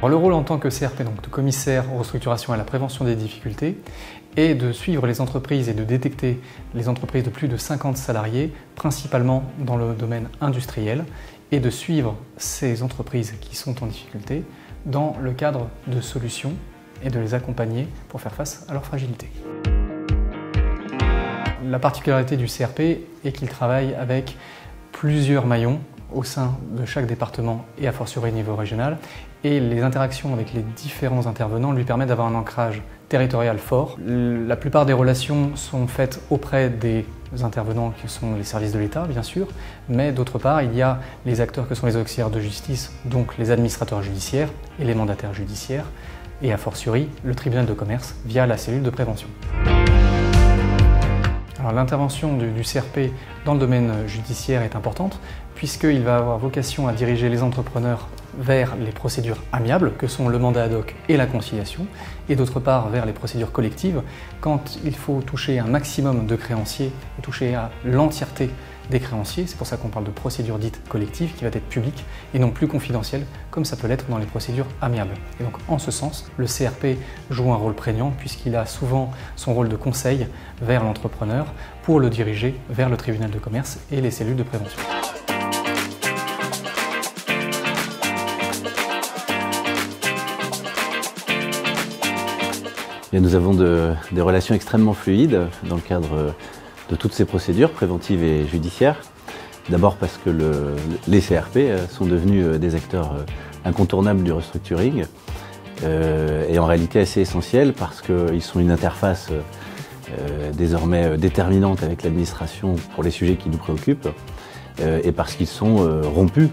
Alors, le rôle en tant que CRP, donc de commissaire aux restructurations et à la prévention des difficultés, est de suivre les entreprises et de détecter les entreprises de plus de 50 salariés, principalement dans le domaine industriel, et de suivre ces entreprises qui sont en difficulté dans le cadre de solutions et de les accompagner pour faire face à leurs fragilités. La particularité du CRP est qu'il travaille avec plusieurs maillons au sein de chaque département et a fortiori au niveau régional, et les interactions avec les différents intervenants lui permettent d'avoir un ancrage territorial fort. La plupart des relations sont faites auprès des intervenants qui sont les services de l'État, bien sûr, mais d'autre part, il y a les acteurs que sont les auxiliaires de justice, donc les administrateurs judiciaires et les mandataires judiciaires, et a fortiori le tribunal de commerce via la cellule de prévention. L'intervention du CRP dans le domaine judiciaire est importante puisqu'il va avoir vocation à diriger les entrepreneurs vers les procédures amiables que sont le mandat ad hoc et la conciliation, et d'autre part vers les procédures collectives quand il faut toucher un maximum de créanciers et toucher à l'entièreté des créanciers. C'est pour ça qu'on parle de procédure dite collective qui va être publique et non plus confidentielle comme ça peut l'être dans les procédures amiables. Et donc en ce sens, le CRP joue un rôle prégnant puisqu'il a souvent son rôle de conseil vers l'entrepreneur pour le diriger vers le tribunal de commerce et les cellules de prévention. Nous avons des relations extrêmement fluides dans le cadre de toutes ces procédures préventives et judiciaires. D'abord parce que les CRP sont devenus des acteurs incontournables du restructuring et en réalité assez essentiels parce qu'ils sont une interface désormais déterminante avec l'administration pour les sujets qui nous préoccupent et parce qu'ils sont rompus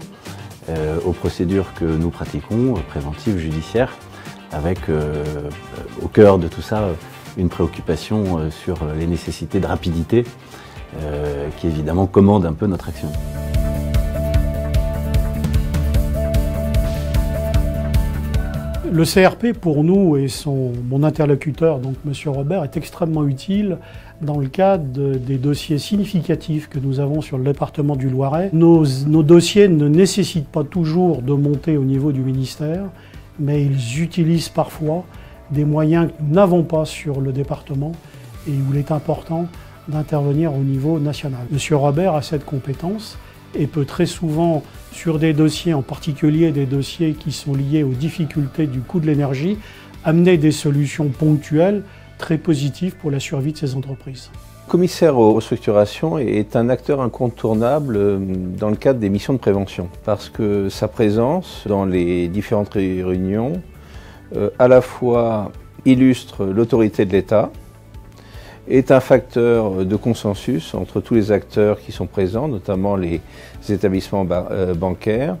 aux procédures que nous pratiquons, préventives, judiciaires, avec au cœur de tout ça une préoccupation sur les nécessités de rapidité qui évidemment commande un peu notre action. Le CRP pour nous et mon interlocuteur, donc M. Robert, est extrêmement utile dans le cadre des dossiers significatifs que nous avons sur le département du Loiret. Nos dossiers ne nécessitent pas toujours de monter au niveau du ministère, mais ils utilisent parfois des moyens que nous n'avons pas sur le département et où il est important d'intervenir au niveau national. M. Robert a cette compétence et peut très souvent, sur des dossiers, en particulier des dossiers qui sont liés aux difficultés du coût de l'énergie, amener des solutions ponctuelles très positives pour la survie de ces entreprises. Le commissaire aux restructurations est un acteur incontournable dans le cadre des missions de prévention parce que sa présence dans les différentes réunions à la fois illustre l'autorité de l'État, est un facteur de consensus entre tous les acteurs qui sont présents, notamment les établissements bancaires,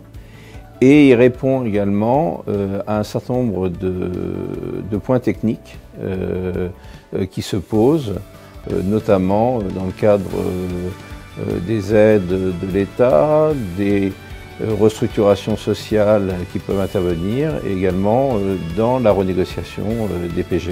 et il répond également à un certain nombre de points techniques qui se posent, notamment dans le cadre des aides de l'État, des restructurations sociales qui peuvent intervenir, et également dans la renégociation des PGE.